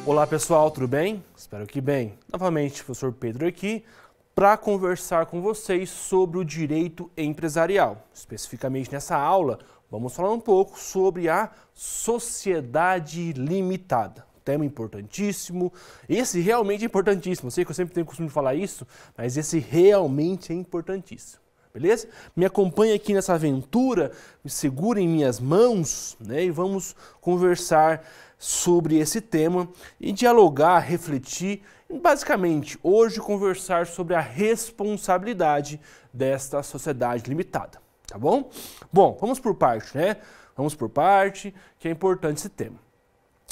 Olá pessoal, tudo bem? Espero que bem. Novamente, professor Pedro aqui para conversar com vocês sobre o direito empresarial. Especificamente nessa aula, vamos falar um pouco sobre a sociedade limitada. Tema importantíssimo. Esse realmente é importantíssimo. Eu sei que eu sempre tenho o costume de falar isso, mas esse realmente é importantíssimo. Beleza? Me acompanhe aqui nessa aventura, me segura em minhas mãos, né? E vamos conversar sobre esse tema e dialogar, refletir, e basicamente hoje conversar sobre a responsabilidade desta sociedade limitada, tá bom? Bom, vamos por parte, né? Vamos por parte, que é importante esse tema.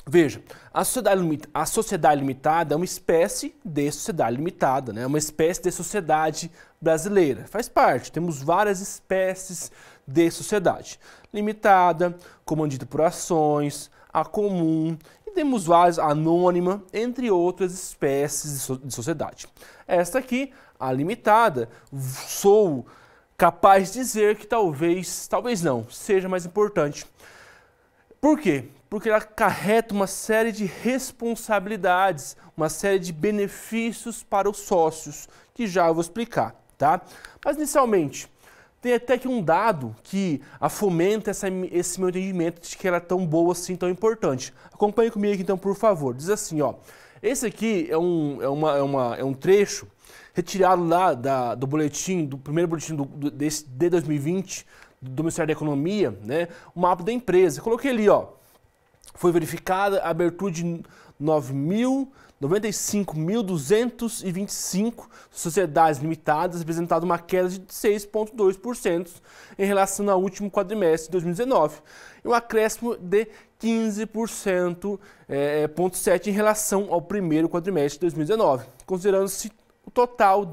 Veja, a sociedade limitada é uma espécie de sociedade limitada, né? Uma espécie de sociedade brasileira. Faz parte, temos várias espécies de sociedade limitada, comandida por ações, a comum, e temos várias, a anônima, entre outras espécies de sociedade. Esta aqui, a limitada, sou capaz de dizer que talvez não, seja mais importante. Por quê? Porque ela acarreta uma série de responsabilidades, uma série de benefícios para os sócios, que já eu vou explicar, tá? Mas inicialmente, tem até aqui um dado que fomenta esse meu entendimento de que ela é tão boa assim, tão importante. Acompanhe comigo aqui então, por favor. Diz assim, ó, esse aqui é um trecho retirado lá do boletim, do primeiro boletim de 2020, do Ministério da Economia, né, o mapa da empresa. Coloquei ali, ó, foi verificada a abertura de 95.225 sociedades limitadas, representando uma queda de 6,2% em relação ao último quadrimestre de 2019 e um acréscimo de 15,7% em relação ao primeiro quadrimestre de 2019, considerando-se o total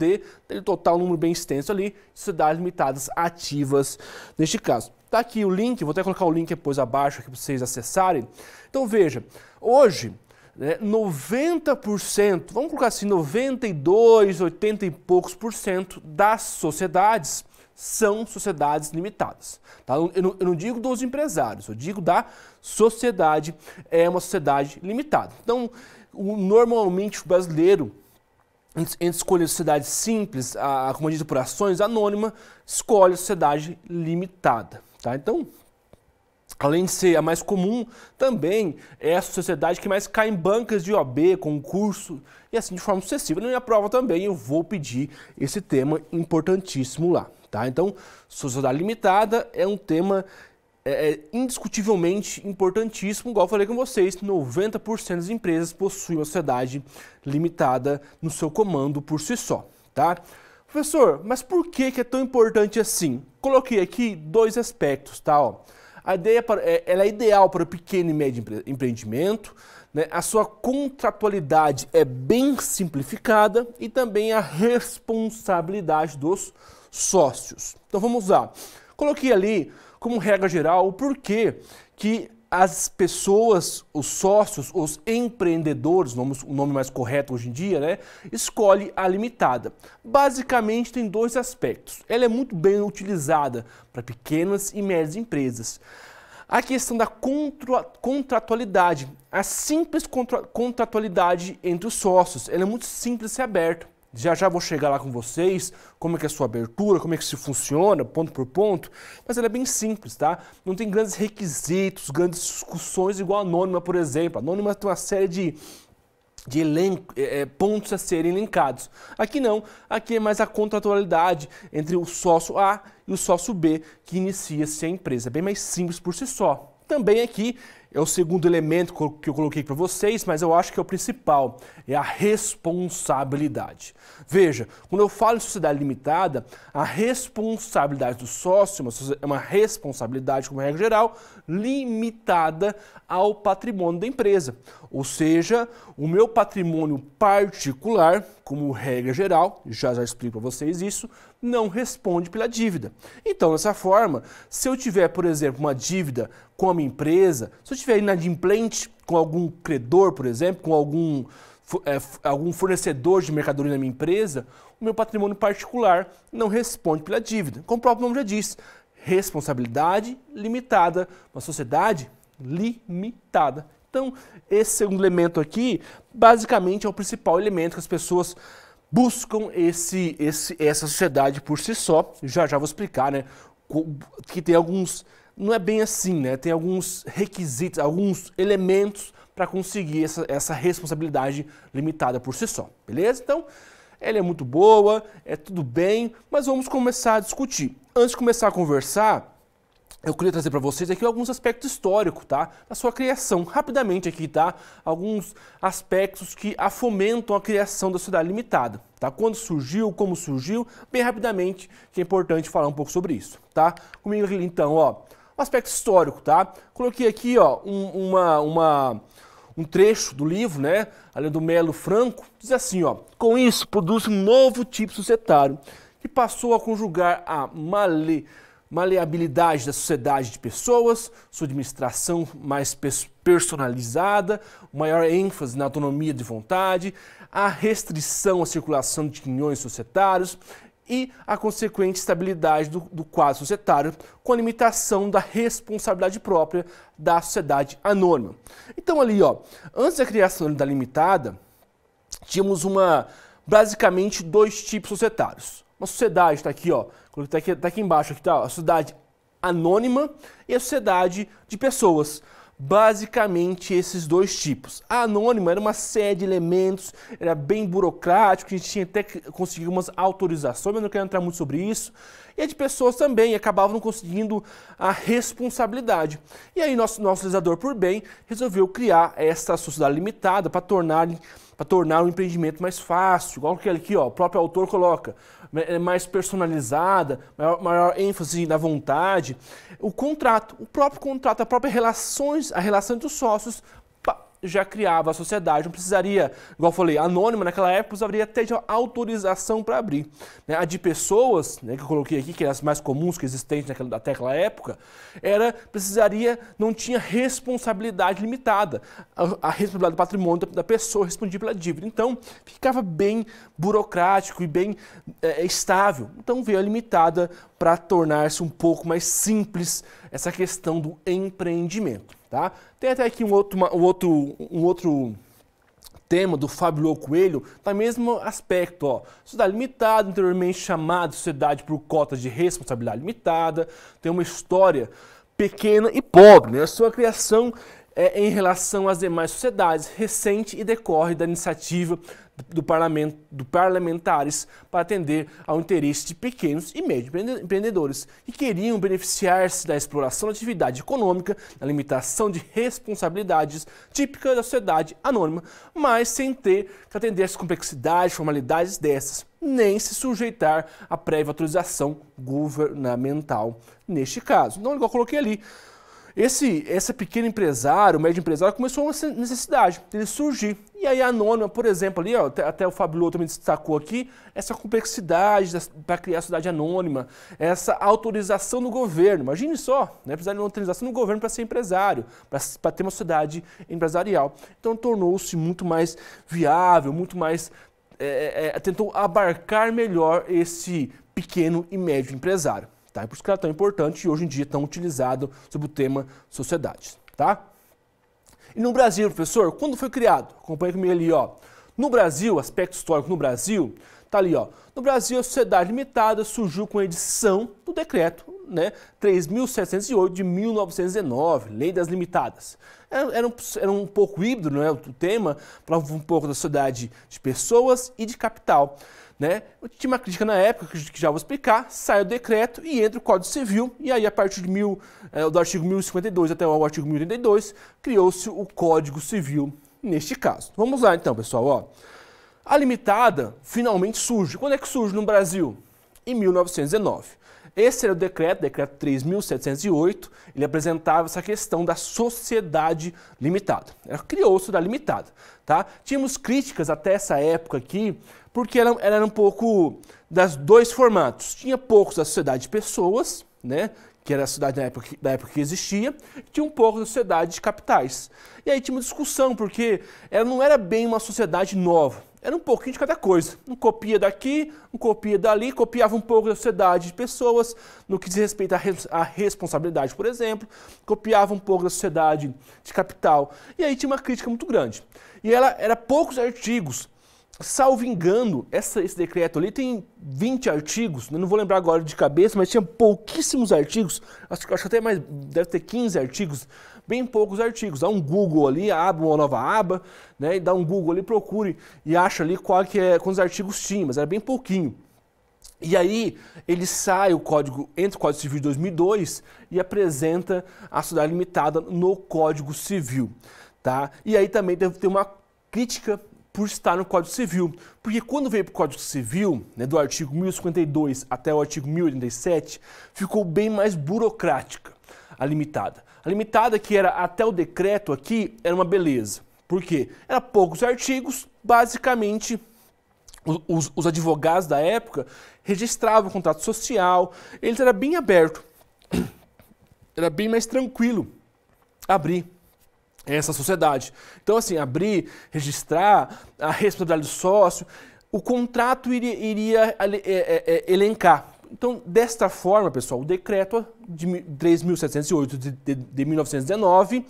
número bem extenso ali, de sociedades limitadas ativas neste caso. Tá aqui o link, vou até colocar o link depois abaixo aqui para vocês acessarem. Então veja, hoje, né, 90%, vamos colocar assim, 92, 80 e poucos por cento das sociedades são sociedades limitadas. Tá? Eu não digo dos empresários, eu digo da sociedade, é uma sociedade limitada. Então, normalmente o brasileiro, entre escolher sociedade simples, a comandida por ações, anônima, escolhe a sociedade limitada. Tá? Então, além de ser a mais comum, também é a sociedade que mais cai em bancas de OAB, concurso e assim de forma sucessiva. Na minha prova também eu vou pedir esse tema importantíssimo lá. Tá? Então, sociedade limitada é um tema indiscutivelmente importantíssimo, igual eu falei com vocês, 90% das empresas possuem uma sociedade limitada no seu comando por si só, tá? Professor, mas por que é tão importante assim? Coloquei aqui dois aspectos, tá? Ó, a ideia ela é ideal para o pequeno e médio empreendimento, né? A sua contratualidade é bem simplificada e também a responsabilidade dos sócios. Então vamos lá. Coloquei ali como regra geral, o porquê que as pessoas, os sócios, os empreendedores, o nome mais correto hoje em dia, né, escolhe a limitada. Basicamente tem dois aspectos. Ela é muito bem utilizada para pequenas e médias empresas. A questão da contratualidade, a simples contratualidade entre os sócios, ela é muito simples de ser aberta. Já vou chegar lá com vocês, como é que é a sua abertura, como é que isso funciona, ponto por ponto, mas ela é bem simples, tá? Não tem grandes requisitos, grandes discussões igual a anônima, por exemplo. A anônima tem uma série de pontos a serem elencados. Aqui não, aqui é mais a contratualidade entre o sócio A e o sócio B que inicia-se a empresa. É bem mais simples por si só. Também aqui é o segundo elemento que eu coloquei para vocês, mas eu acho que é o principal, é a responsabilidade. Veja, quando eu falo em sociedade limitada, a responsabilidade do sócio é uma responsabilidade, como regra geral, limitada ao patrimônio da empresa. Ou seja, o meu patrimônio particular, como regra geral, já explico para vocês isso, não responde pela dívida. Então, dessa forma, se eu tiver, por exemplo, uma dívida com a minha empresa, se eu tiver inadimplente com algum credor, por exemplo, com algum fornecedor de mercadoria na minha empresa, o meu patrimônio particular não responde pela dívida. Como o próprio nome já diz, responsabilidade limitada, uma sociedade limitada. Então, esse segundo elemento aqui, basicamente é o principal elemento que as pessoas buscam essa sociedade por si só. Já vou explicar, né? Que tem alguns, não é bem assim, né? Tem alguns requisitos, alguns elementos para conseguir essa responsabilidade limitada por si só, beleza? Então, ela é muito boa, é tudo bem, mas vamos começar a discutir. Antes de começar a conversar, eu queria trazer para vocês aqui alguns aspectos históricos, tá? Da sua criação, rapidamente aqui, tá? Alguns aspectos que fomentam a criação da sociedade limitada, tá? Quando surgiu, como surgiu, bem rapidamente, que é importante falar um pouco sobre isso, tá? Comigo aqui, então, ó, um aspecto histórico, tá? Coloquei aqui, ó, um trecho do livro, né? Ali do Melo Franco, diz assim, ó: com isso, produz um novo tipo societário que passou a conjugar a maleabilidade da sociedade de pessoas, sua administração mais personalizada, maior ênfase na autonomia de vontade, a restrição à circulação de quinhões societários e a consequente estabilidade do quadro societário, com a limitação da responsabilidade própria da sociedade anônima. Então ali, ó, antes da criação da limitada, tínhamos basicamente dois tipos societários. Uma sociedade, está aqui, ó, tá aqui embaixo, aqui, tá, a sociedade anônima e a sociedade de pessoas. Basicamente esses dois tipos. A anônima era uma série de elementos, era bem burocrático, a gente tinha até que conseguir umas autorizações, mas não quero entrar muito sobre isso. E a de pessoas também acabavam não conseguindo a responsabilidade. E aí nosso legislador, por bem, resolveu criar essa sociedade limitada para tornar o empreendimento mais fácil, igual que aqui, ó, o próprio autor coloca, mais personalizada, maior ênfase na vontade. O próprio contrato, a relação entre os sócios já criava a sociedade, não precisaria, igual eu falei, anônima naquela época, precisaria até de autorização para abrir. A de pessoas, né, que eu coloquei aqui, que eram as mais comuns que existentes até aquela época, não tinha responsabilidade limitada. A responsabilidade do patrimônio da pessoa respondia pela dívida. Então, ficava bem burocrático e bem estável. Então, veio a limitada para tornar-se um pouco mais simples essa questão do empreendimento. Tá? Tem até aqui um outro tema do Fábio Coelho, no mesmo aspecto, ó. Sociedade limitada, anteriormente chamada sociedade por cotas de responsabilidade limitada, tem uma história pequena e pobre, né? A sua criação em relação às demais sociedades, recente e decorre da iniciativa do parlamentares para atender ao interesse de pequenos e médios empreendedores que queriam beneficiar-se da exploração da atividade econômica, da limitação de responsabilidades típicas da sociedade anônima, mas sem ter que atender às complexidades e formalidades dessas, nem se sujeitar à prévia autorização governamental neste caso. Então, igual eu coloquei ali, esse pequeno empresário, o médio empresário, começou uma necessidade dele surgir. E aí a anônima, por exemplo, ali, ó, até o Fábio também destacou aqui, essa complexidade para criar a sociedade anônima, essa autorização do governo. Imagine só, né, precisar de uma autorização do governo para ser empresário, para ter uma sociedade empresarial. Então tornou-se muito mais viável, muito mais... tentou abarcar melhor esse pequeno e médio empresário. Tá? Por isso que ela é tão importante e hoje em dia tão utilizado sobre o tema sociedades. Tá? E no Brasil, professor, quando foi criado? Acompanha comigo ali, ó. No Brasil, aspecto histórico no Brasil, tá ali, ó. No Brasil, a sociedade limitada surgiu com a edição do decreto, né, 3.708 de 1919, Lei das Limitadas. Era um pouco híbrido, né, o tema, falava um pouco da sociedade de pessoas e de capital. Né? Tinha uma crítica na época, que já vou explicar, sai o decreto e entra o Código Civil, e aí a partir do artigo 1052 até o artigo 1082, criou-se o Código Civil neste caso. Vamos lá então, pessoal. Ó. A limitada finalmente surge. Quando é que surge no Brasil? Em 1919. Esse era o decreto 3.708, ele apresentava essa questão da sociedade limitada. Criou-se a sociedade limitada. Tá? Tínhamos críticas até essa época aqui, porque ela era um pouco das dois formatos. Tinha poucos da sociedade de pessoas, né, que era a sociedade da época que existia, e tinha um pouco da sociedade de capitais. E aí tinha uma discussão, porque ela não era bem uma sociedade nova, era um pouquinho de cada coisa. Um copia daqui, um copia dali, copiava um pouco da sociedade de pessoas, no que diz respeito à responsabilidade, por exemplo, copiava um pouco da sociedade de capital. E aí tinha uma crítica muito grande. E ela era poucos artigos. Salvo engano, esse decreto ali tem 20 artigos, eu não vou lembrar agora de cabeça, mas tinha pouquíssimos artigos, acho até mais, deve ter 15 artigos, bem poucos artigos. Dá um Google ali, abre uma nova aba, né, e dá um Google ali, procure e acha ali quantos artigos tinha, mas era bem pouquinho. E aí ele sai entra o Código Civil de 2002 e apresenta a sociedade limitada no Código Civil, tá? E aí também deve ter uma crítica por estar no Código Civil, porque quando veio para o Código Civil, né, do artigo 1052 até o artigo 1087, ficou bem mais burocrática a limitada. A limitada, que era até o decreto aqui, era uma beleza. Por quê? Era poucos artigos, basicamente os advogados da época registravam o contrato social, eles eram bem aberto, era bem mais tranquilo abrir essa sociedade. Então, assim, abrir, registrar, a responsabilidade do sócio, o contrato iria elencar. Então, desta forma, pessoal, o decreto de 3.708 de 1919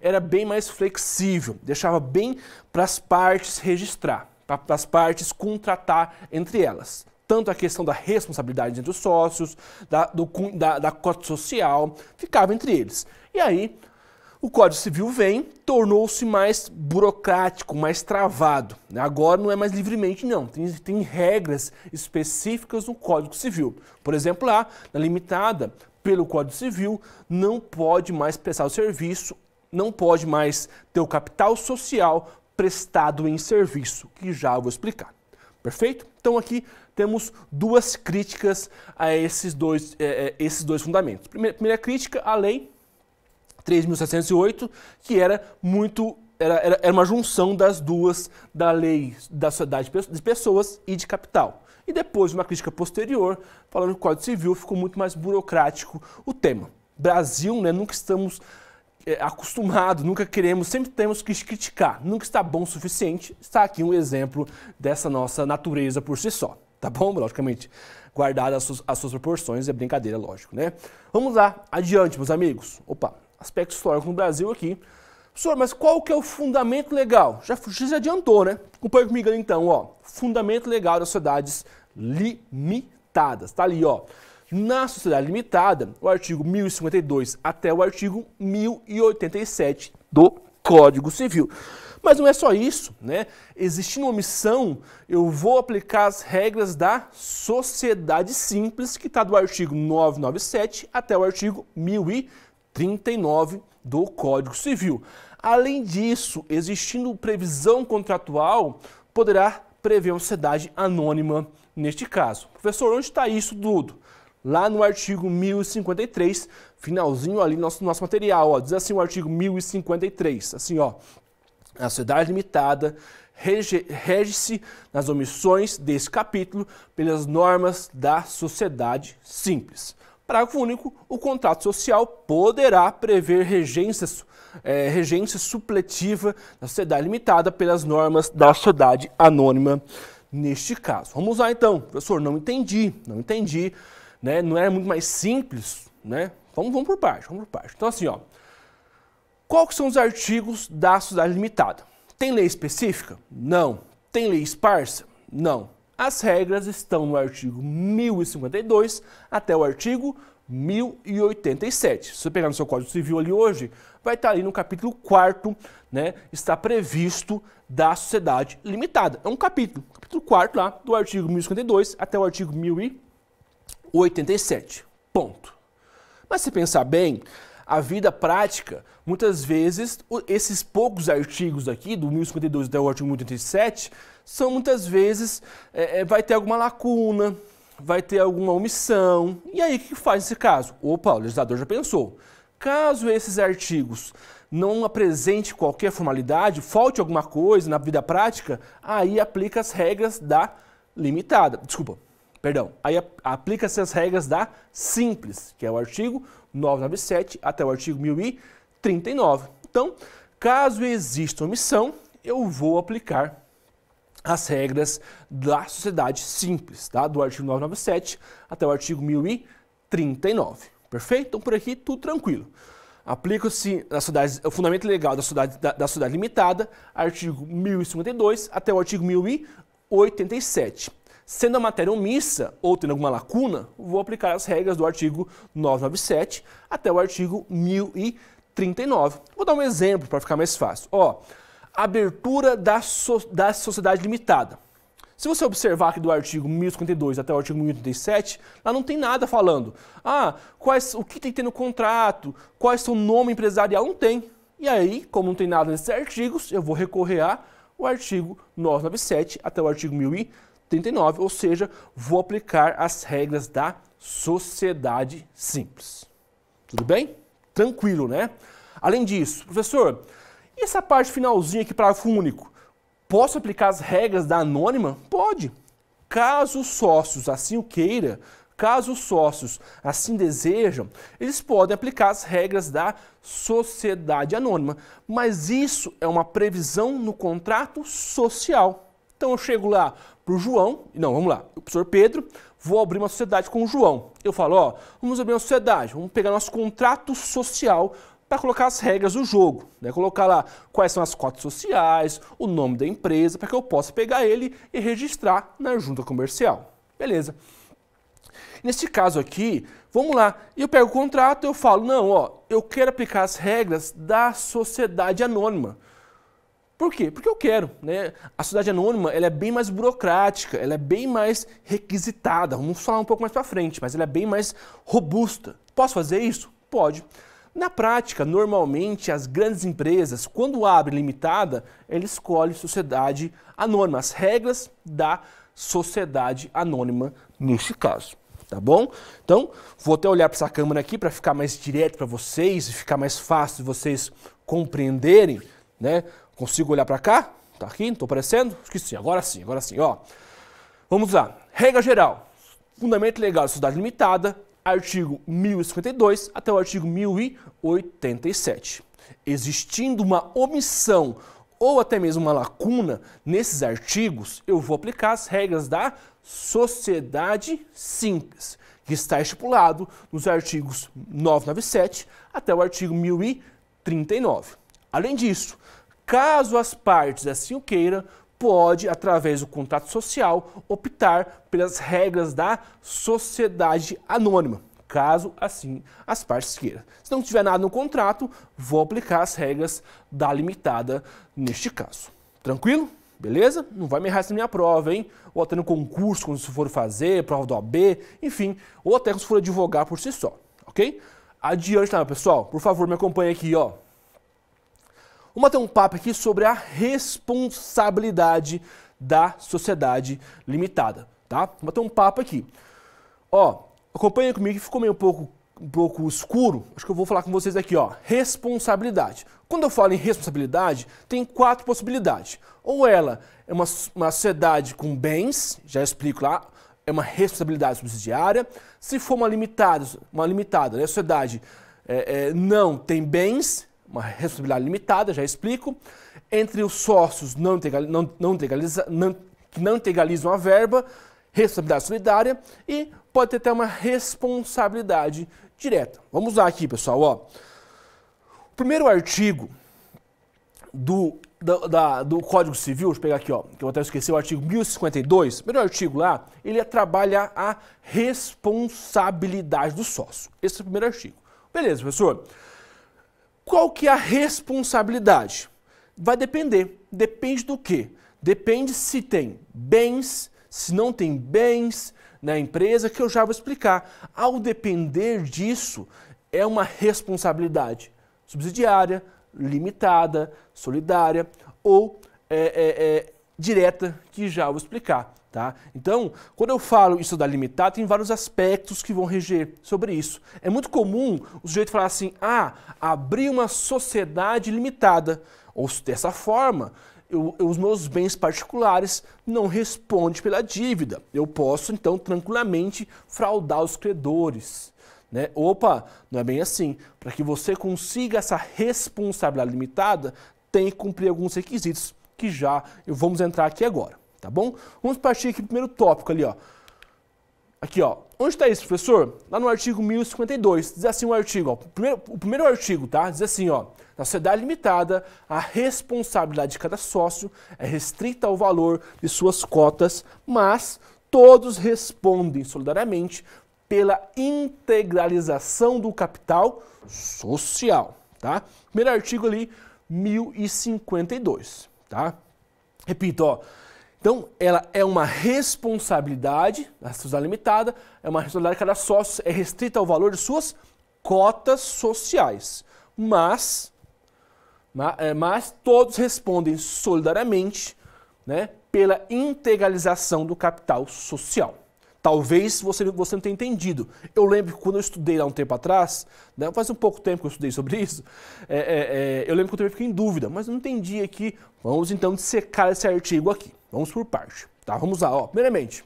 era bem mais flexível, deixava bem para as partes registrar, para as partes contratar entre elas. Tanto a questão da responsabilidade entre os sócios, da cota social, ficava entre eles. E aí, o Código Civil tornou-se mais burocrático, mais travado. Agora não é mais livremente, não. Tem regras específicas no Código Civil. Por exemplo, lá, na limitada, pelo Código Civil, não pode mais prestar o serviço, não pode mais ter o capital social prestado em serviço, que já vou explicar. Perfeito? Então aqui temos duas críticas a esses dois fundamentos. Primeira crítica, a lei 3.708, que era uma junção das duas, da lei da sociedade de pessoas e de capital. E depois, uma crítica posterior, falando que o Código Civil ficou muito mais burocrático o tema. Brasil, né, nunca estamos acostumados, sempre temos que criticar, nunca está bom o suficiente. Está aqui um exemplo dessa nossa natureza por si só, tá bom? Logicamente, guardadas as suas proporções, é brincadeira, lógico, né? Vamos lá, adiante, meus amigos. Opa! Aspecto histórico no Brasil aqui. Professor, mas qual que é o fundamento legal? Já adiantou, né? Acompanha comigo ali então, ó. Fundamento legal das sociedades limitadas. Tá ali, ó. Na sociedade limitada, o artigo 1052 até o artigo 1087 do Código Civil. Mas não é só isso, né? Existindo omissão, eu vou aplicar as regras da sociedade simples, que está do artigo 997 até o artigo 1039 do Código Civil. Além disso, existindo previsão contratual, poderá prever uma sociedade anônima neste caso. Professor, onde está isso tudo? Lá no artigo 1053, finalzinho ali no nosso material, ó, diz assim o artigo 1053, assim, ó, a sociedade limitada rege-se nas omissões desse capítulo pelas normas da sociedade simples. Parágrafo único, o contrato social poderá prever regência supletiva da sociedade limitada pelas normas da sociedade anônima neste caso. Vamos lá então. Professor, não entendi, né? Não era muito mais simples, né? Vamos por parte. Então assim, ó, quais são os artigos da sociedade limitada? Tem lei específica? Não. Tem lei esparsa? Não. As regras estão no artigo 1052 até o artigo 1087. Se você pegar no seu Código Civil ali hoje, vai estar ali no capítulo 4º, né? Está previsto da sociedade limitada. É um capítulo 4º lá, do artigo 1052 até o artigo 1087. Ponto. Mas se pensar bem, a vida prática, muitas vezes, esses poucos artigos aqui, do 1052 até o artigo 1087, são muitas vezes, vai ter alguma lacuna, vai ter alguma omissão. E aí, o que faz nesse caso? Opa, o legislador já pensou. Caso esses artigos não apresentem qualquer formalidade, falte alguma coisa na vida prática, aí aplica as regras da limitada. Aí aplica-se as regras da simples, que é o artigo 997 até o artigo 1039. Então, caso exista omissão, eu vou aplicar as regras da sociedade simples, tá? Do artigo 997 até o artigo 1039. Perfeito? Então, por aqui, tudo tranquilo. Aplica-se o fundamento legal da sociedade limitada, artigo 1052 até o artigo 1087. Sendo a matéria omissa ou tendo alguma lacuna, vou aplicar as regras do artigo 997 até o artigo 1039. Vou dar um exemplo para ficar mais fácil. Ó, abertura da sociedade limitada. Se você observar aqui do artigo 1052 até o artigo 1087, lá não tem nada falando. O que tem que ter no contrato, quais são o nome empresarial, não tem. E aí, como não tem nada nesses artigos, eu vou recorrer ao artigo 997 até o artigo 1039, ou seja, vou aplicar as regras da sociedade simples. Tudo bem? Tranquilo, né? Além disso, professor, e essa parte finalzinha aqui, parágrafo único? Posso aplicar as regras da anônima? Pode. Caso os sócios assim o queiram, caso os sócios assim desejam, eles podem aplicar as regras da sociedade anônima. Mas isso é uma previsão no contrato social. Então eu chego lá para o João, vamos lá, o professor Pedro, vou abrir uma sociedade com o João. Eu falo, ó, vamos abrir uma sociedade, vamos pegar nosso contrato social para colocar as regras do jogo, né? Colocar lá quais são as cotas sociais, o nome da empresa, para que eu possa pegar ele e registrar na junta comercial. Beleza. Neste caso aqui, vamos lá, eu pego o contrato e eu falo, não, ó, eu quero aplicar as regras da sociedade anônima. Por quê? Porque eu quero, né? A sociedade anônima, ela é bem mais burocrática, ela é bem mais requisitada, vamos falar um pouco mais para frente, mas ela é bem mais robusta. Posso fazer isso? Pode. Na prática, normalmente, as grandes empresas, quando abrem limitada, eles escolhem sociedade anônima, as regras da sociedade anônima neste caso, tá bom? Então, vou até olhar para essa câmera aqui para ficar mais direto para vocês e ficar mais fácil de vocês compreenderem, né? Consigo olhar para cá? Tá aqui? Não estou aparecendo? Esqueci, agora sim, ó. Vamos lá. Regra geral. Fundamento legal da sociedade limitada, artigo 1052 até o artigo 1087. Existindo uma omissão ou até mesmo uma lacuna nesses artigos, eu vou aplicar as regras da sociedade simples, que está estipulado nos artigos 997 até o artigo 1039. Além disso, caso as partes assim o queiram, pode, através do contrato social, optar pelas regras da sociedade anônima, caso assim as partes queiram. Se não tiver nada no contrato, vou aplicar as regras da limitada neste caso. Tranquilo? Beleza? Não vai me errar essa minha prova, hein? Ou até no concurso, quando você for fazer, prova do OAB, enfim, ou até quando você for advogar por si só, ok? Adiante, tá, pessoal? Por favor, me acompanhe aqui, ó. Vamos ter um papo aqui sobre a responsabilidade da sociedade limitada, tá? Vamos ter um papo aqui. Ó, acompanha comigo que ficou meio um pouco escuro. Acho que eu vou falar com vocês aqui, ó. Responsabilidade. Quando eu falo em responsabilidade, tem 4 possibilidades. Ou ela é uma sociedade com bens, já explico lá, é uma responsabilidade subsidiária. Se for uma limitada, né, a sociedade não tem bens, uma responsabilidade limitada, já explico. Entre os sócios que não integralizam a verba, responsabilidade solidária, e pode ter até uma responsabilidade direta. Vamos lá aqui, pessoal. Ó. O primeiro artigo do Código Civil, deixa eu pegar aqui, ó, que eu até esqueci, o artigo 1052, o primeiro artigo lá, ele trabalha a responsabilidade do sócio. Esse é o primeiro artigo. Beleza, professor. Qual que é a responsabilidade? Vai depender. Depende do quê? Depende se tem bens, se não tem bens na empresa, que eu já vou explicar. Ao depender disso, é uma responsabilidade subsidiária, limitada, solidária ou direta, que já vou explicar. Tá? Então, quando eu falo isso da limitada, tem vários aspectos que vão reger sobre isso. É muito comum o sujeito falar assim, abrir uma sociedade limitada, ou dessa forma, os meus bens particulares não respondem pela dívida. Eu posso, então, tranquilamente fraudar os credores. Né? Opa, não é bem assim. Para que você consiga essa responsabilidade limitada, tem que cumprir alguns requisitos que já vamos entrar aqui agora. tá bom? Vamos partir aqui pro primeiro tópico ali, ó. Aqui, ó. Onde está isso, professor? Lá no artigo 1052. Diz assim o artigo, ó. O primeiro artigo, tá? Diz assim, ó. Na sociedade limitada, a responsabilidade de cada sócio é restrita ao valor de suas cotas, mas todos respondem solidariamente pela integralização do capital social, tá? Primeiro artigo ali, 1052, tá? Repito, ó. Então, ela é uma responsabilidade, a sociedade limitada, é uma responsabilidade de cada sócio, é restrita ao valor de suas cotas sociais. Mas todos respondem solidariamente, né, pela integralização do capital social. Talvez você não tenha entendido. Eu lembro que quando eu estudei lá um tempo atrás, né, faz um pouco tempo que eu estudei sobre isso, eu lembro que eu também fiquei em dúvida, mas eu não entendi aqui. Vamos então dissecar esse artigo aqui. Vamos por parte. Tá? Vamos lá. Ó. Primeiramente,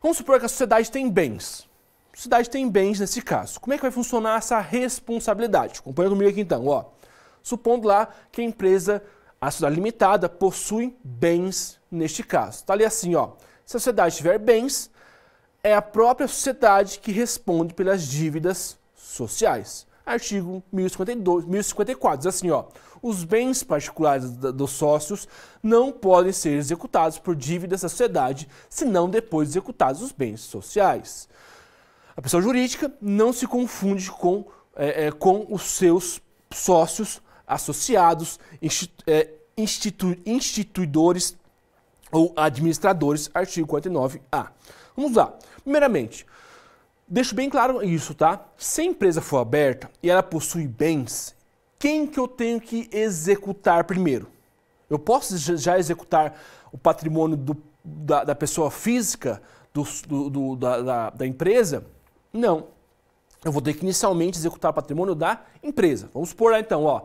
vamos supor que a sociedade tem bens. A sociedade tem bens nesse caso. Como é que vai funcionar essa responsabilidade? Acompanha comigo aqui então. Ó. Supondo lá que a empresa, a sociedade limitada, possui bens neste caso. Está ali assim, ó. Se a sociedade tiver bens, é a própria sociedade que responde pelas dívidas sociais. Artigo 1054 diz assim, ó. Os bens particulares dos sócios não podem ser executados por dívidas da sociedade, senão depois de executados os bens sociais. A pessoa jurídica não se confunde com os seus sócios, associados, instituidores ou administradores, artigo 49A. Vamos lá. Primeiramente, deixo bem claro isso, tá? Se a empresa for aberta e ela possui bens, quem que eu tenho que executar primeiro? Eu posso já executar o patrimônio da pessoa física, da empresa? Não. Eu vou ter que inicialmente executar o patrimônio da empresa. Vamos supor lá então, ó.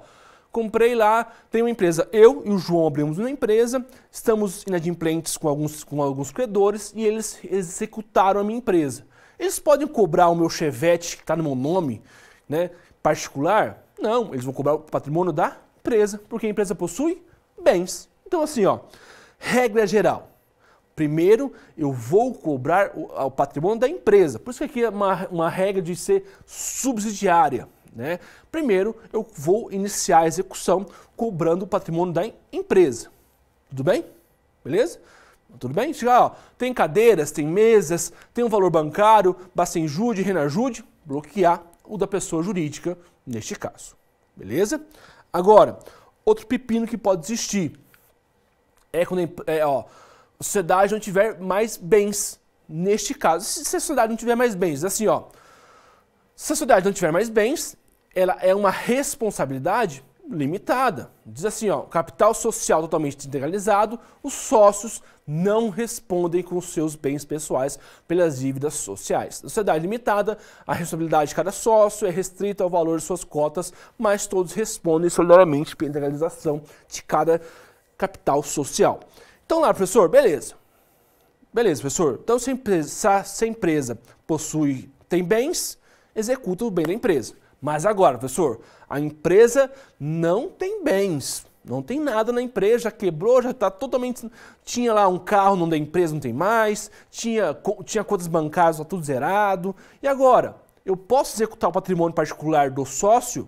Comprei lá, tem uma empresa, eu e o João abrimos uma empresa, estamos inadimplentes com alguns credores e eles executaram a minha empresa. Eles podem cobrar o meu Chevette que está no meu nome, né, particular? Não, eles vão cobrar o patrimônio da empresa, porque a empresa possui bens. Então assim, ó, regra geral. Primeiro, eu vou cobrar o patrimônio da empresa. Por isso que aqui é uma regra de ser subsidiária. Né? Primeiro, eu vou iniciar a execução cobrando o patrimônio da empresa. Tudo bem? Beleza? Tudo bem? Chega, ó, tem cadeiras, tem mesas, tem um valor bancário, Bacenjude, Renajude, bloquear o da pessoa jurídica neste caso. Beleza? Agora, outro pepino que pode existir é quando a sociedade não tiver mais bens. Neste caso, se a sociedade não tiver mais bens, assim, ó, se a sociedade não tiver mais bens, ela é uma responsabilidade limitada. Diz assim, ó, capital social totalmente integralizado, os sócios não respondem com os seus bens pessoais pelas dívidas sociais. Sociedade limitada, a responsabilidade de cada sócio é restrita ao valor de suas cotas, mas todos respondem solidariamente pela integralização de cada capital social. Então lá, professor, beleza. Beleza, professor. Então se a empresa tem bens, executa o bem da empresa. Mas agora, professor, a empresa não tem bens, não tem nada na empresa, já quebrou, já está totalmente... Tinha lá um carro, não da empresa, não tem mais, tinha contas bancárias, está tudo zerado. E agora, eu posso executar o patrimônio particular do sócio?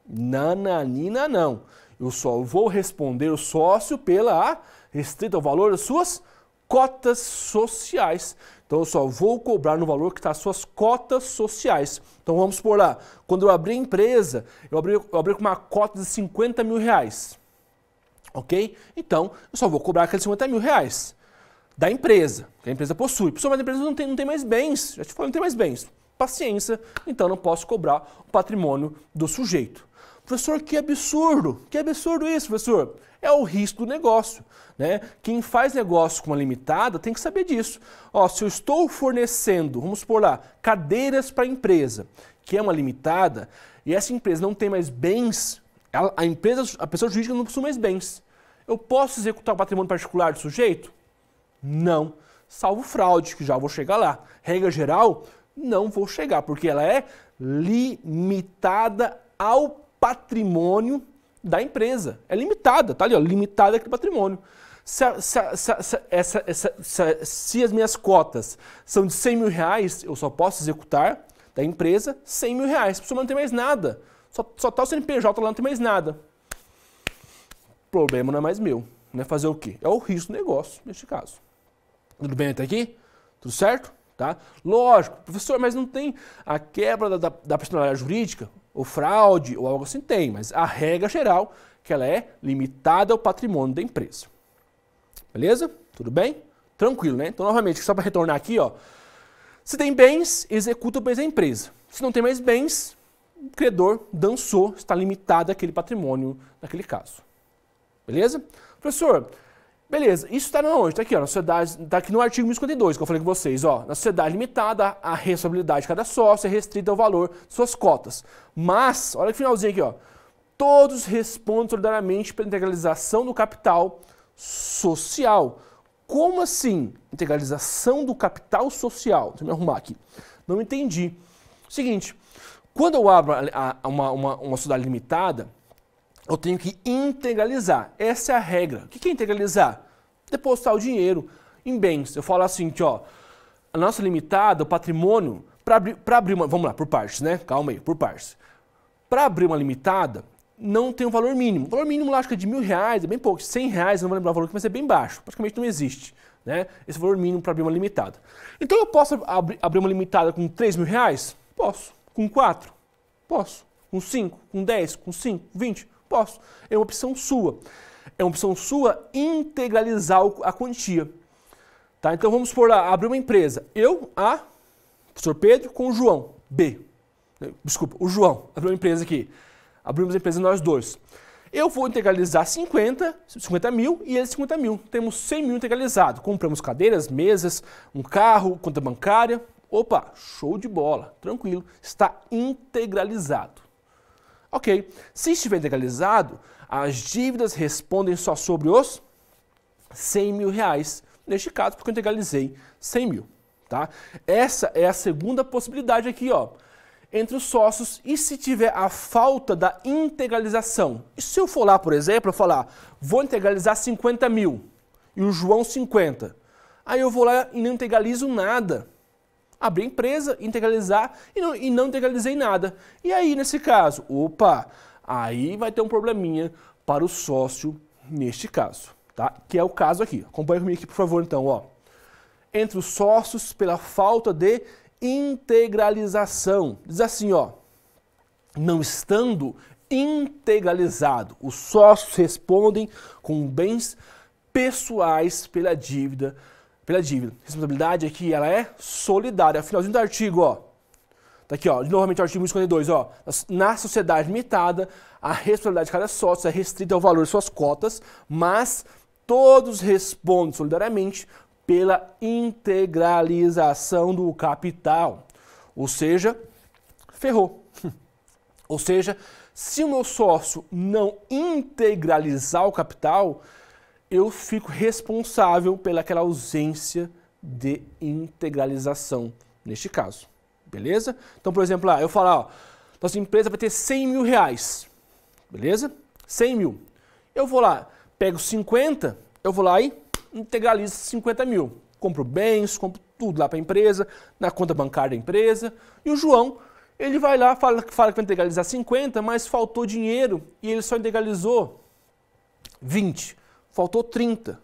Nananina, não. Eu só vou responder o sócio pela restrita ao valor das suas cotas sociais. Então eu só vou cobrar no valor que está as suas cotas sociais. Então vamos supor lá, quando eu abri a empresa, eu abri com uma cota de 50 mil reais. Ok? Então eu só vou cobrar aqueles 50 mil reais da empresa, que a empresa possui. Pessoal, mas a empresa não tem mais bens. Já te falei, não tem mais bens. Paciência, então não posso cobrar o patrimônio do sujeito. Professor, que absurdo! Que absurdo isso, professor! É o risco do negócio, né? Quem faz negócio com uma limitada tem que saber disso. Ó, se eu estou fornecendo, vamos supor lá, cadeiras para a empresa, que é uma limitada, e essa empresa não tem mais bens, a pessoa jurídica não possui mais bens. Eu posso executar o patrimônio particular do sujeito? Não. Salvo fraude, que já vou chegar lá. Regra geral, não vou chegar, porque ela é limitada ao patrimônio da empresa. É limitada, tá ali, ó, limitada aquele patrimônio. Se as minhas cotas são de 100 mil reais, eu só posso executar da empresa 100 mil reais. A pessoa não tem mais nada. Só tá o CNPJ lá, não tem mais nada. O problema não é mais meu. Não é fazer o quê? É o risco do negócio, neste caso. Tudo bem até aqui? Tudo certo? Tá? Lógico, professor, mas não tem a quebra da personalidade jurídica, ou fraude, ou algo assim? Tem, mas a regra geral que ela é limitada ao patrimônio da empresa. Beleza? Tudo bem? Tranquilo, né? Então, novamente, só para retornar aqui, ó. Se tem bens, executa o bens da empresa. Se não tem mais bens, o credor dançou, está limitado àquele patrimônio naquele caso. Beleza? Professor, beleza, isso está onde? Está aqui, ó, na sociedade, está aqui no artigo 1052, que eu falei com vocês, ó. Na sociedade limitada, a responsabilidade de cada sócio é restrita ao valor de suas cotas. Mas, olha que finalzinho aqui, ó. Todos respondem solidariamente pela integralização do capital social. Como assim? Integralização do capital social. Deixa eu me arrumar aqui. Não entendi. Seguinte, quando eu abro uma sociedade limitada, eu tenho que integralizar. Essa é a regra. O que é integralizar? Depositar o dinheiro em bens. Eu falo assim, ó, a nossa limitada, o patrimônio, para abrir uma... Vamos lá, por partes, né? Calma aí, por partes. Para abrir uma limitada, não tem um valor mínimo. O valor mínimo lá acho que é de R$1.000, é bem pouco. R$100, não vou lembrar o valor, mas é bem baixo. Praticamente não existe, né? Esse valor mínimo para abrir uma limitada. Então eu posso abrir uma limitada com R$3.000? Posso. Com 4? Posso. Com 5? Com 10? Com 5? 20? Posso. É uma opção sua. É uma opção sua integralizar a quantia. Tá? Então vamos por lá, abrir uma empresa. Eu, A, professor Pedro, com o João, B. Desculpa, o João, abriu uma empresa aqui. Abrimos a empresa nós dois. Eu vou integralizar 50 mil e ele 50 mil. Temos 100 mil integralizado. Compramos cadeiras, mesas, um carro, conta bancária. Opa, show de bola, tranquilo. Está integralizado. Ok, se estiver integralizado, as dívidas respondem só sobre os R$100.000. Neste caso, porque eu integralizei 100 mil. Tá? Essa é a segunda possibilidade aqui, ó. Entre os sócios, e se tiver a falta da integralização. E se eu for lá, por exemplo, eu falar, vou integralizar 50 mil e o João 50. Aí eu vou lá e não integralizo nada. Abri a empresa, integralizar e não integralizei nada. E aí, nesse caso, opa, aí vai ter um probleminha para o sócio neste caso, tá? Que é o caso aqui. Acompanha comigo aqui, por favor, então, ó. Entre os sócios, pela falta de integralização. Diz assim, ó, não estando integralizado, os sócios respondem com bens pessoais pela dívida. A responsabilidade aqui, ela é solidária. Finalzinho do artigo, ó. Tá aqui, ó, novamente o artigo 1052, ó. Na sociedade limitada, a responsabilidade de cada sócio é restrita ao valor de suas cotas, mas todos respondem solidariamente pela integralização do capital. Ou seja, ferrou. Ou seja, se o meu sócio não integralizar o capital, eu fico responsável pelaquela ausência de integralização neste caso. Beleza? Então, por exemplo, lá, eu falo, ó, nossa empresa vai ter 100 mil reais. Beleza? 100 mil. Eu vou lá, pego 50, eu vou lá e integralizo 50 mil. Compro bens, compro tudo lá para a empresa, na conta bancária da empresa. E o João, ele vai lá, fala que vai integralizar 50, mas faltou dinheiro e ele só integralizou 20. Faltou 30.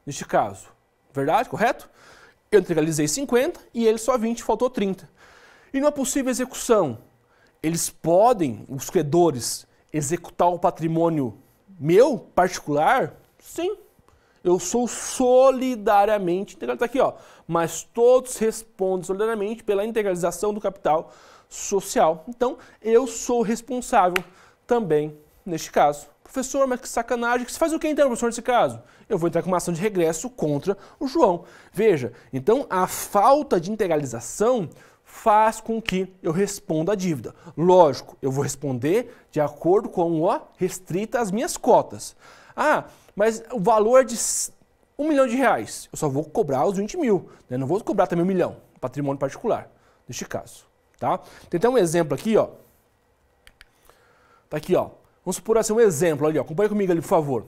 Neste caso. Verdade? Correto? Eu integralizei 50 e ele só 20, faltou 30. E numa possível execução, eles podem, os credores, executar o patrimônio meu, particular? Sim. Eu sou solidariamente integralizado. Está aqui, ó. Mas todos respondem solidariamente pela integralização do capital social. Então, eu sou responsável também neste caso. Professor, mas que sacanagem. Você faz o que então, professor, nesse caso? Eu vou entrar com uma ação de regresso contra o João. Veja, então a falta de integralização faz com que eu responda a dívida. Lógico, eu vou responder de acordo com o restrita às minhas cotas. Ah, mas o valor é de R$1 milhão. Eu só vou cobrar os 20 mil. Né? Não vou cobrar também 1 milhão, patrimônio particular, neste caso. Tá? Tem até um exemplo aqui, ó. Tá aqui, ó. Vamos supor assim um exemplo ali, ó. Acompanha comigo ali, por favor.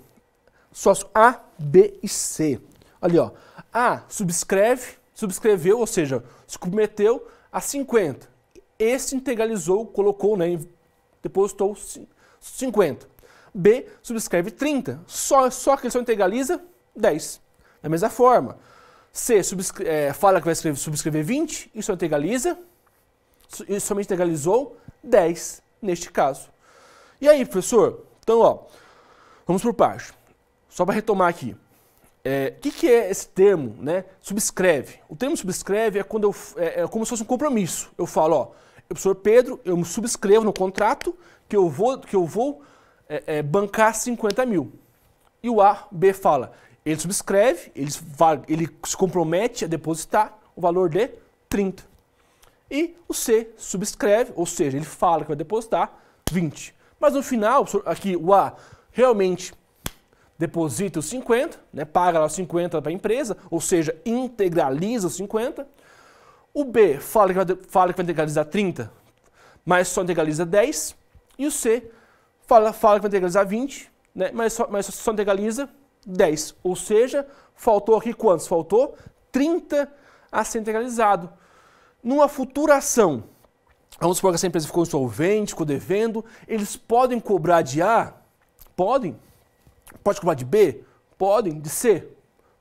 sócio A, B e C. Ali, ó. A subscreveu, ou seja, se comprometeu a 50. Esse integralizou, colocou, né, depositou 50. B subscreve 30, só que ele só integraliza 10. Da mesma forma. C fala que vai subscrever 20 e só integraliza, e somente integralizou 10 neste caso. E aí, professor? Então, ó, vamos por parte. Só para retomar aqui. O que é esse termo, né? Subscreve. O termo subscreve é quando é como se fosse um compromisso. Eu falo, ó, professor Pedro, eu me subscrevo no contrato que eu vou bancar 50 mil. E o A, B fala, ele subscreve, ele se compromete a depositar o valor de 30. E o C subscreve, ou seja, ele fala que vai depositar 20. Mas no final, aqui o A realmente deposita os 50, né, paga lá os 50 para a empresa, ou seja, integraliza os 50. O B fala que vai integralizar 30, mas só integraliza 10. E o C fala que vai integralizar 20, né, mas só integraliza 10. Ou seja, faltou aqui quantos? Faltou 30 a ser integralizado. Numa futura ação, vamos supor que essa empresa ficou insolvente, ficou devendo, eles podem cobrar de A? Podem. Pode cobrar de B? Podem. De C?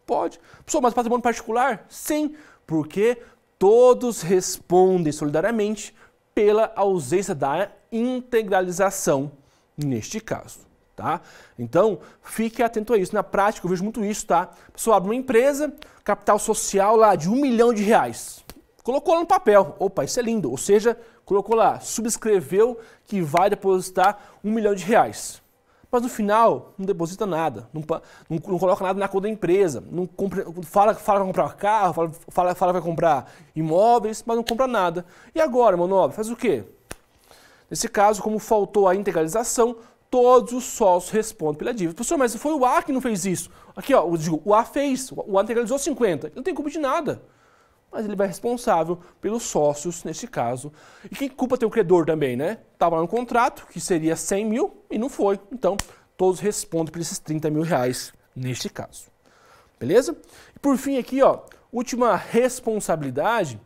Pode. Pessoal, mas patrimônio particular? Sim, porque todos respondem solidariamente pela ausência da integralização neste caso, tá? Então, fique atento a isso. Na prática, eu vejo muito isso, tá? A pessoa abre uma empresa, capital social lá de R$1 milhão. Colocou lá no papel. Opa, isso é lindo. Ou seja, colocou lá, subscreveu que vai depositar R$1 milhão. Mas no final, não deposita nada, não coloca nada na conta da empresa, fala que vai comprar carro, fala que vai comprar imóveis, mas não compra nada. E agora, meu nobre, faz o quê? Nesse caso, como faltou a integralização, todos os sócios respondem pela dívida. Professor, mas foi o A que não fez isso. Aqui, ó, o A fez, o A integralizou 50, ele não tem culpa de nada. Mas ele vai responsável pelos sócios, neste caso. E quem culpa tem o credor também, né? Estava lá no contrato, que seria 100 mil, e não foi. Então, todos respondem por esses R$30 mil neste caso. Beleza? E por fim aqui, ó, última responsabilidade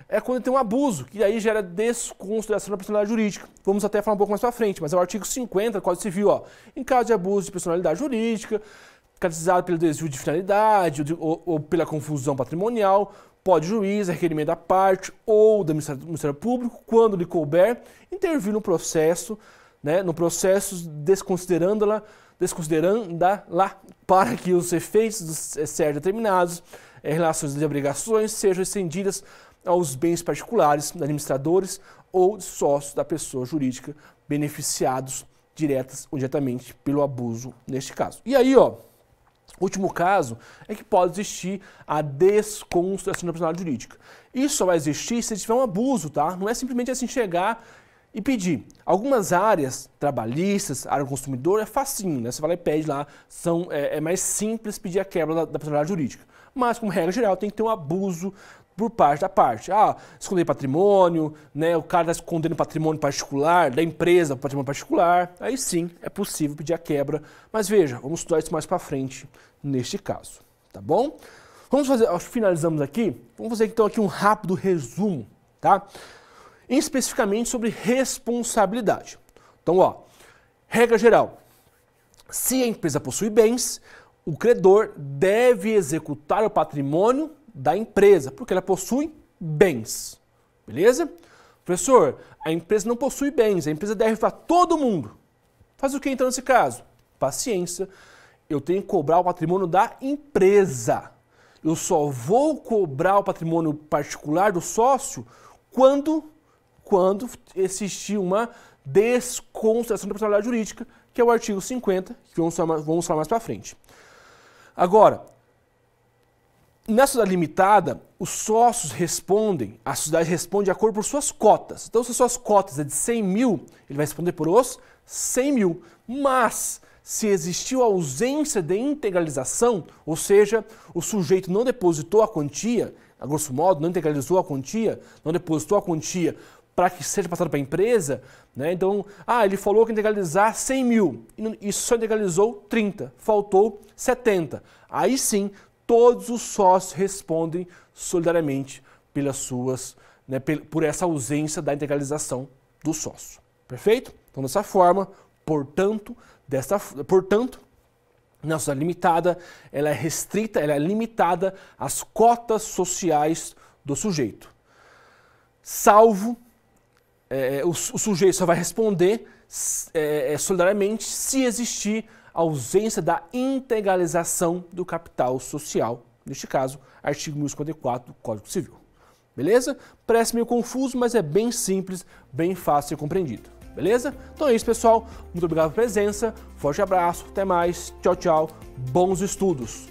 é quando tem um abuso, que aí gera desconsideração da personalidade jurídica. Vamos até falar um pouco mais pra frente, mas é o artigo 50 do Código Civil, ó. Em caso de abuso de personalidade jurídica, caracterizado pelo desvio de finalidade ou pela confusão patrimonial, pode o juiz, a requerimento da parte ou do Ministério Público, quando lhe couber, intervir no processo, né, desconsiderando-la para que os efeitos sejam determinados, relações de obrigações sejam estendidas aos bens particulares, administradores ou sócios da pessoa jurídica beneficiados diretas ou diretamente pelo abuso neste caso. E aí, ó, o último caso é que pode existir a desconsideração da personalidade jurídica. Isso só vai existir se tiver um abuso, tá? Não é simplesmente assim chegar e pedir. Algumas áreas trabalhistas, área do consumidor, é facinho, né? Você vai lá e pede lá, é mais simples pedir a quebra da personalidade jurídica. Mas, como regra geral, tem que ter um abuso por parte da parte. Esconder patrimônio, né? O cara está escondendo patrimônio particular, da empresa patrimônio particular. Aí sim, é possível pedir a quebra. Mas veja, vamos estudar isso mais para frente neste caso, tá bom? Finalizamos aqui, vamos fazer então aqui um rápido resumo, tá? Especificamente sobre responsabilidade. Então, ó, regra geral, se a empresa possui bens, o credor deve executar o patrimônio da empresa, porque ela possui bens, beleza? Professor, a empresa não possui bens, a empresa deve para todo mundo. Faz o que então nesse caso? Paciência, eu tenho que cobrar o patrimônio da empresa. Eu só vou cobrar o patrimônio particular do sócio quando existir uma desconsideração da personalidade jurídica, que é o artigo 50, que vamos falar mais para frente. Agora, na sociedade limitada, os sócios respondem, a sociedade responde de acordo por suas cotas. Então, se as suas cotas é de 100 mil, ele vai responder por os 100 mil. Mas, se existiu ausência de integralização, ou seja, o sujeito não depositou a quantia, a grosso modo, não integralizou a quantia, não depositou a quantia para que seja passado para a empresa, né? Então, ele falou que integralizar 100 mil e só integralizou 30, faltou 70. Aí sim, todos os sócios respondem solidariamente pelas suas, né, por essa ausência da integralização do sócio. Perfeito? Então, dessa forma, portanto, nossa limitada, ela é restrita, ela é limitada às cotas sociais do sujeito. Salvo, o sujeito só vai responder solidariamente se existir ausência da integralização do capital social, neste caso, artigo 1054 do Código Civil. Beleza? Parece meio confuso, mas é bem simples, bem fácil de ser compreendido. Beleza? Então é isso, pessoal. Muito obrigado pela presença. Forte abraço. Até mais. Tchau, tchau. Bons estudos.